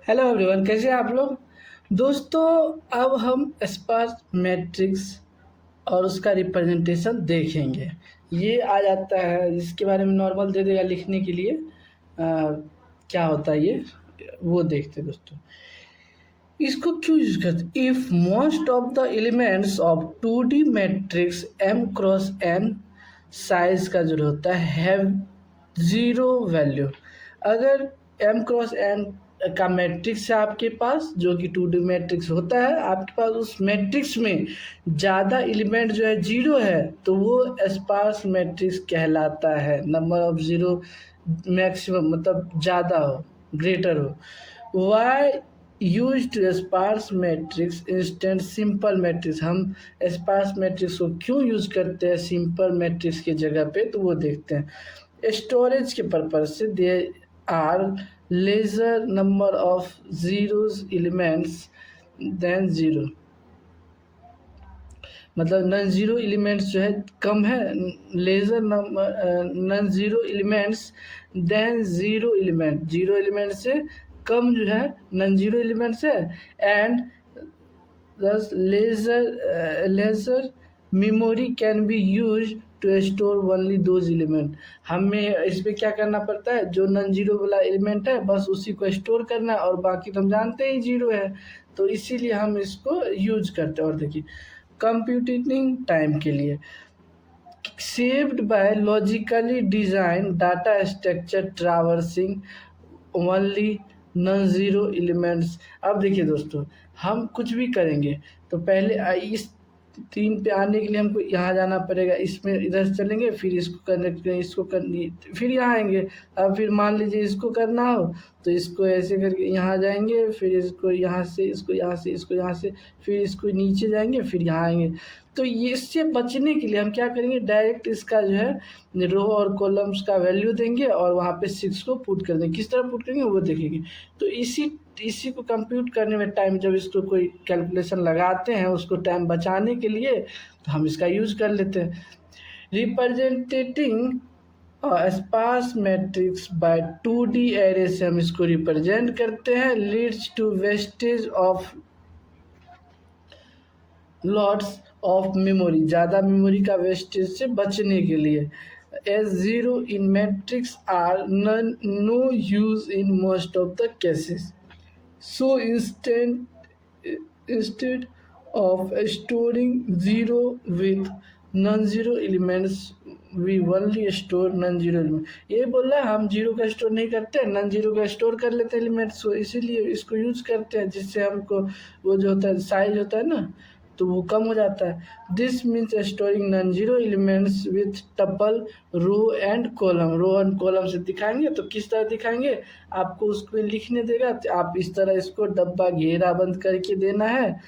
Hello everyone, कैसे हैं आप लोग। दोस्तों, अब हम स्पार्स मैट्रिक्स और उसका रिप्रेजेंटेशन देखेंगे। ये आ जाता है, इसके बारे में नॉर्मल दे देगा लिखने के लिए। क्या होता है ये, वो देखते हैं दोस्तों। इसको क्यों यूज करते, if most of the elements of 2D matrix M cross N size का जो होता है हैव जीरो वैल्यू। अगर M क्रॉस N का मैट्रिक्स है आपके पास, जो कि 2D मैट्रिक्स होता है आपके पास, उस मैट्रिक्स में ज़्यादा एलिमेंट जो है जीरो है, तो वो स्पार्स मैट्रिक्स कहलाता है। नंबर ऑफ जीरो मैक्सिमम मतलब ज़्यादा हो, ग्रेटर हो। Why use to sparse matrix instant simple matrix. हम स्पार्स मैट्रिक्स को क्यों यूज करते हैं सिंपल मैट्रिक्स की जगह पे, तो वो देखते हैं। स्टोरेज के पर्पज से they are larger number of zeros elements than zero, मतलब नॉन जीरो एलिमेंट्स जो है कम है, larger number non zero elements than zero element, zero element से कम जो है नॉन जीरो एलिमेंट्स है। And thus larger memory can be use to store only those element. हमें इस पर क्या करना पड़ता है, जो नॉन जीरो वाला एलिमेंट है बस उसी को स्टोर करना है, और बाकी तो हम जानते ही जीरो है, तो इसीलिए हम इसको यूज करते हैं। और देखिए, कंप्यूटिंग टाइम के लिए saved by logically design data structure traversing only non zero elements. अब देखिए दोस्तों, हम कुछ भी करेंगे तो पहले इस 3 पे आने के लिए हमको यहाँ जाना पड़ेगा, इसमें इधर से चलेंगे, फिर इसको करने के लिए इसको करनी, फिर यहाँ आएंगे। अब फिर मान लीजिए इसको करना हो तो इसको ऐसे करके यहाँ जाएंगे, फिर इसको यहाँ से, इसको यहाँ से, इसको यहाँ से, फिर इसको नीचे जाएंगे, फिर यहाँ आएंगे। तो ये इससे बचने के लिए हम क्या करेंगे, डायरेक्ट इसका जो है रो और कॉलम्स का वैल्यू देंगे और वहाँ पे 6 को पुट कर देंगे। किस तरह पुट करेंगे वो देखेंगे। तो इसी को कंप्यूट करने में टाइम, जब इसको कोई कैलकुलेशन लगाते हैं उसको टाइम बचाने के लिए, तो हम इसका यूज कर लेते हैं। Representing sparse matrix by 2D array से हम इसको रिप्रेजेंट करते हैं, leads to wastage of lots of memory, ज़्यादा मेमोरी का वेस्टेज से बचने के लिए। As zero in matrix are no use in most of the cases, so instead of storing zero with non-zero elements we only store non-zero element। ये बोल रहा है हम जीरो का स्टोर नहीं करते, नॉन जीरो का स्टोर कर लेते हैं एलिमेंट्स को, इसीलिए इसको यूज करते हैं, जिससे हमको वो जो होता है साइज होता है ना, तो वो कम हो जाता है। This means storing non zero elements with tuple row and column. Row and column से दिखाएंगे तो किस तरह दिखाएंगे, आपको उसको लिखने देगा, तो आप इस तरह इसको डब्बा घेरा बंद करके देना है,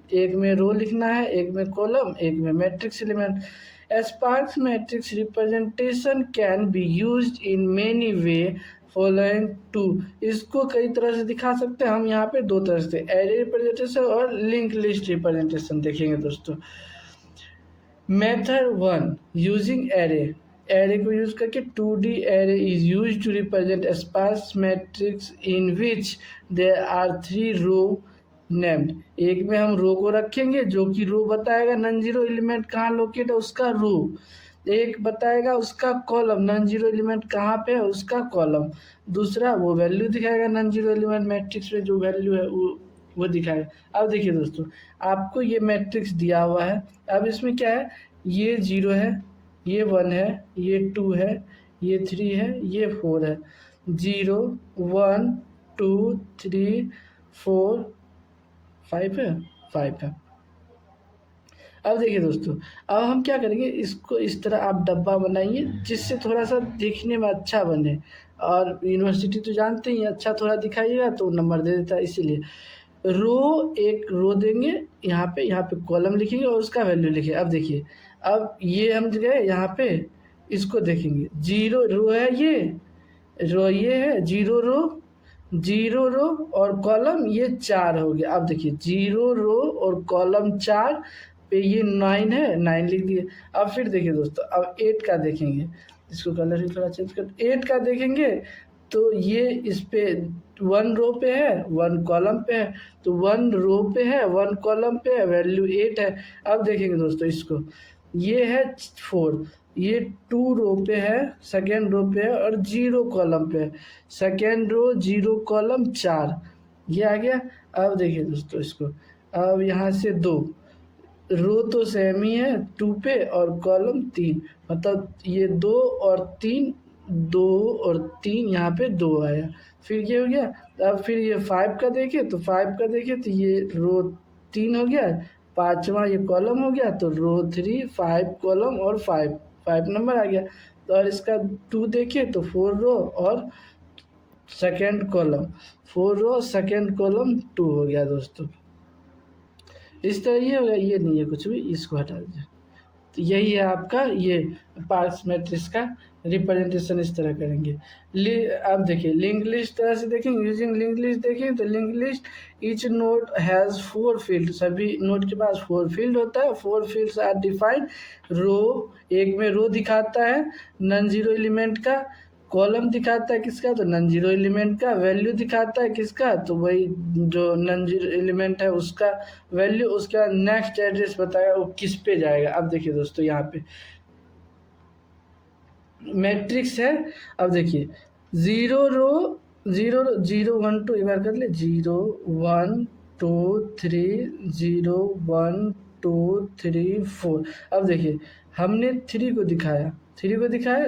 एक में रो लिखना है, एक में कॉलम, एक में matrix element. Sparse matrix representation can be used in many way following two. इसको कई तरह से दिखा सकते हैं हम, यहाँ पे 2 तरह से, एरे रिप्रेजेंटेशन और लिंक लिस्ट रिप्रेजेंटेशन देखेंगे दोस्तों। मेथड 1 यूजिंग एरे, एरे को यूज करके 2D array is use to represent sparse matrix in which there are 3 row named. एक में हम रो को रखेंगे, जो कि रो बताएगा नॉन जीरो एलिमेंट कहाँ लोकेट है उसका रो, एक बताएगा उसका कॉलम, नॉन जीरो एलिमेंट कहाँ पे है उसका कॉलम, दूसरा वो वैल्यू दिखाएगा नॉन जीरो एलिमेंट मैट्रिक्स में जो वैल्यू है वो दिखाएगा। अब देखिए दोस्तों, आपको ये मैट्रिक्स दिया हुआ है, अब इसमें क्या है, ये 0 है, ये 1 है, ये 2 है, ये 3 है, ये 4 है, 0 1 2 3 4 5 है, 5 है। अब देखिए दोस्तों, अब हम क्या करेंगे, इसको इस तरह आप डब्बा बनाइए जिससे थोड़ा सा देखने में अच्छा बने, और यूनिवर्सिटी तो जानते ही अच्छा थोड़ा दिखाइएगा तो नंबर दे देता है, इसीलिए रो, एक रो देंगे, यहाँ पे कॉलम लिखेंगे और उसका वैल्यू लिखेंगे। अब देखिए, अब ये हम गए यहाँ पे, इसको देखेंगे, 0 रो है, ये है, 0 रो, 0 रो और कॉलम ये 4 हो गया। अब देखिए 0 रो और कॉलम 4 पे ये 9 है, 9 लिख दिए। अब फिर देखिए दोस्तों, अब 8 का देखेंगे, इसको कलर ही थोड़ा चेंज कर, 8 का देखेंगे तो ये इस पे 1 रो पे है 1 कॉलम पे है, तो 1 रो पे है 1 कॉलम पे है, वैल्यू 8 है। अब देखेंगे दोस्तों इसको, ये है 4, ये 2 रो पे है, सेकेंड रो पे है और 0 कॉलम पे है, सेकेंड रो 0 कॉलम 4, ये आ गया। अब देखिए दोस्तों इसको, अब यहाँ से 2 रो तो सेम ही है 2 पे और कॉलम 3, मतलब ये 2 और 3, 2 और 3 यहाँ पे 2 आया, फिर ये हो गया। अब फिर ये 5 का देखें तो 5 का देखें तो ये रो 3 हो गया, पाँचवा ये कॉलम हो गया, तो रो 3 5 कॉलम और 5 नंबर आ गया। तो और इसका 2 देखें तो 4 रो और second column, 4 row second column 2 हो गया दोस्तों। इस तरह ये होगा, ये नहीं है कुछ भी, इसको हटा दीजिए। तो यही है आपका ये पार्स मैट्रिक्स का रिप्रेजेंटेशन, इस तरह करेंगे। अब देखिए लिंक लिस्ट तरह से देखेंगे, यूजिंग लिंक लिस्ट देखें तो link list each node has 4 field, सभी नोड के पास 4 फील्ड होता है। 4 फील्ड्स आर डिफाइंड, रो एक में रो दिखाता है नॉन जीरो एलिमेंट का, कॉलम दिखाता है किसका, तो नॉन जीरो एलिमेंट का, वैल्यू दिखाता है किसका, तो वही जो नॉन जीरो एलिमेंट है उसका वैल्यू, उसके बाद नेक्स्ट एड्रेस बताएगा वो किस पे जाएगा। अब देखिए दोस्तों यहाँ पे मैट्रिक्स है, अब देखिए 0 रो 0 0 1 2, एक बार कर ले, 0 1 2 3 0 1 2 3 4। अब देखिए हमने 3 को दिखाया,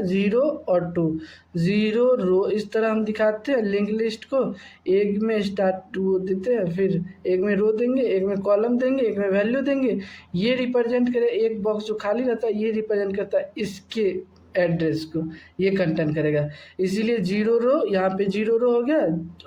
0 और 2, 0 रो इस तरह हम दिखाते हैं लिंक लिस्ट को, एक में स्टार्ट वो देते हैं, फिर एक में रो देंगे, एक में कॉलम देंगे, एक में वैल्यू देंगे। ये रिप्रेजेंट करे, एक बॉक्स जो खाली रहता है ये रिप्रेजेंट करता है इसके एड्रेस को, ये कंटेंट करेगा। इसीलिए 0 रो, यहाँ पे 0 रो हो गया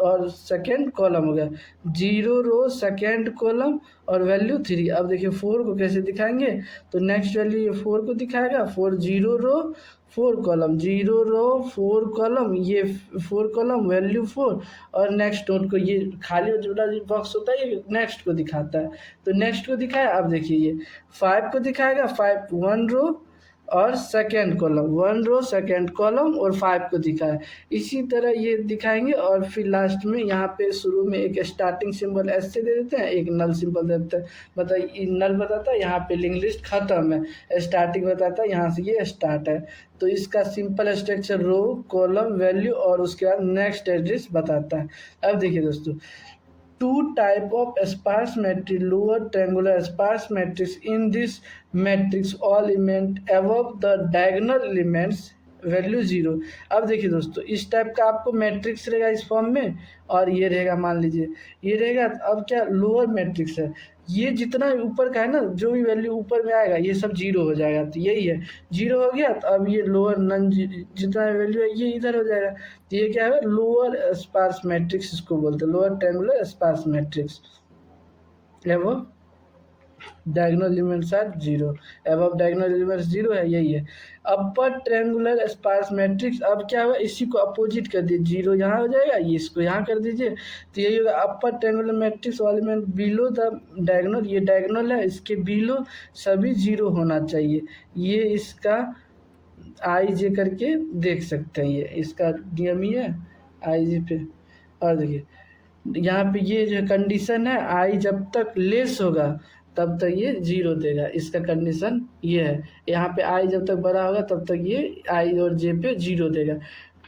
और सेकेंड कॉलम हो गया, 0 रो सेकेंड कॉलम और वैल्यू 3। अब देखिए 4 को कैसे दिखाएंगे, तो नेक्स्ट वैल्यू ये 4 को दिखाएगा, 4 0 रो 4 कॉलम, 0 रो 4 कॉलम, ये 4 कॉलम वैल्यू 4, और नेक्स्ट नोट को ये खाली जो बॉक्स होता है ये नेक्स्ट को दिखाता है, तो नेक्स्ट को दिखाया। अब देखिए ये 5 को दिखाएगा, 5 1 रो और second column, 1 row second column और 5 को दिखाया। इसी तरह ये दिखाएंगे और फिर लास्ट में यहाँ पे शुरू में एक स्टार्टिंग सिंबल एस से दे देते हैं, एक नल सिंबल दे देते हैं, मतलब नल बताता है यहाँ पे लिंक लिस्ट खत्म है, स्टार्टिंग बताता है यहाँ से ये स्टार्ट है। तो इसका simple structure row column value और उसके बाद नेक्स्ट एड्रेस बताता है। अब देखिए दोस्तों, 2 type of sparse matrix, lower triangular sparse matrix. In this matrix all element above the diagonal elements value 0। अब देखिए दोस्तों इस टाइप का आपको मैट्रिक्स रहेगा इस फॉर्म में, और ये रहेगा, मान लीजिए ये रहेगा। अब क्या लोअर मैट्रिक्स है, ये जितना ऊपर का है ना, जो भी वैल्यू ऊपर में आएगा ये सब 0 हो जाएगा, तो यही है 0 हो गया। तो अब ये लोअर नन जितना वैल्यू है ये इधर हो जाएगा, तो ये क्या है, लोअर स्पार्स मैट्रिक्स इसको बोलते हैं, लोअर ट्रायंगुलर स्पार्स मैट्रिक्स। एवं diagonal elements are 0, above diagonal elements 0 है, यही है। अपर ट्रायंगुलर स्पार्स मैट्रिक्स, अब क्या होगा, इसी को अपोजिट कर दीजिए, 0 यहाँ हो जाएगा, ये इसको यहाँ कर दीजिए, तो यही होगा upper triangular matrix element below the diagonal, ये डायगोनल है, इसके बिलो सभी 0 होना चाहिए। ये इसका आई जे करके देख सकते हैं, ये इसका नियम ही है आई जे पे। और देखिए यहाँ पे ये जो कंडीशन है, आई जब तक लेस होगा तब तक ये 0 देगा, इसका कंडीशन ये है। यहाँ पे आई जब तक बड़ा होगा तब तक ये आई और जे पे 0 देगा।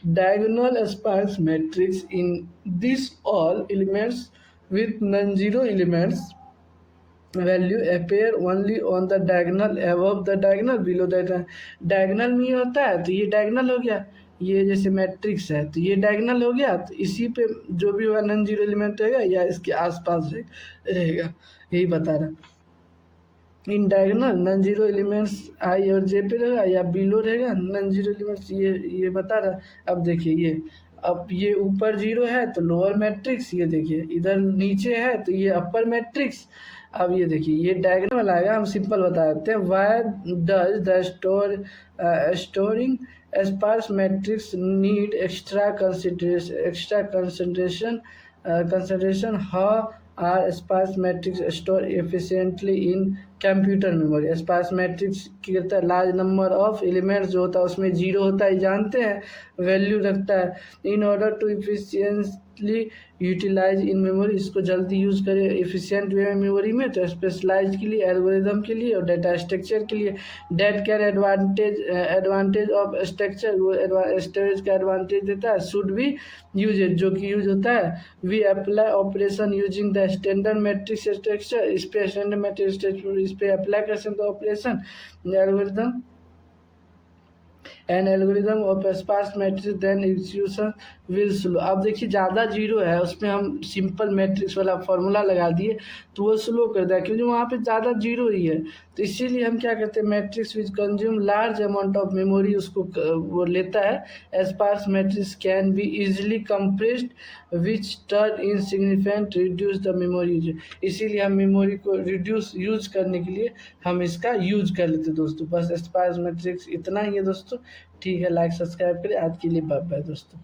Diagonal sparse matrix in this all elements with non zero elements value appear only on the diagonal above the diagonal below the diagonal में ये होता है, तो ये डायगोनल हो गया, ये जैसे मैट्रिक्स है तो ये डायगोनल हो गया, तो इसी पे जो भी होगा नॉन जीरो एलिमेंट रहेगा या इसके आसपास रहेगा, यही बता रहा। इन डायगोनल नॉन जीरो एलिमेंट्स आई और जे पे रहेगा या बिलो रहेगा नॉन जीरो एलिमेंट्स, ये बता रहा। अब देखिए ये, अब ये ऊपर 0 है तो लोअर मैट्रिक्स, ये देखिए इधर नीचे है तो ये अपर मैट्रिक्स। अब ये देखिए ये डायग्राम आएगा, हम सिंपल बता देते हैं। Why does the storing sparse matrix need extra consideration consideration how are sparse matrix store efficiently in computer memory. Sparse matrix की करता है लार्ज नंबर ऑफ एलिमेंट्स जो होता है उसमें जीरो होता है, जानते हैं, वैल्यू रखता है। In order to efficiently utilize in memory, इसको जल्दी यूज़ करें एफिशिएंट वे में मेमोरी में, तो स्पेशलाइज के लिए, एल्गोरिदम के लिए और डाटा स्ट्रक्चर के लिए। Date can advantage of structure, वो स्टोरेज का एडवांटेज देता है। शुड भी यूज, जो कि यूज होता है। We apply operation using the standard matrix structure, इस पे स्टैंडर्ड मैट्रिक्स स्ट्रक्चर इस पे अप्लाई कर सकते हो operation. Algorithm an algorithm of sparse matrix then execution will slow. अब देखिए ज़्यादा जीरो है उसमें हम सिंपल मैट्रिक्स वाला फॉर्मूला लगा दिए तो वो स्लो कर दिया, क्योंकि वहाँ पे ज़्यादा जीरो ही है। तो इसीलिए हम क्या करते हैं, matrix which consume large amount of memory उसको वो लेता है। Sparse matrix can be easily compressed which turn in significant reduce the memory. इसीलिए हम मेमोरी को रिड्यूस यूज करने के लिए हम इसका यूज कर लेते हैं दोस्तों। बस स्पार्स मैट्रिक्स इतना ही है दोस्तों। ठीक है, लाइक सब्सक्राइब करें। आज के लिए बाय बाय दोस्तों।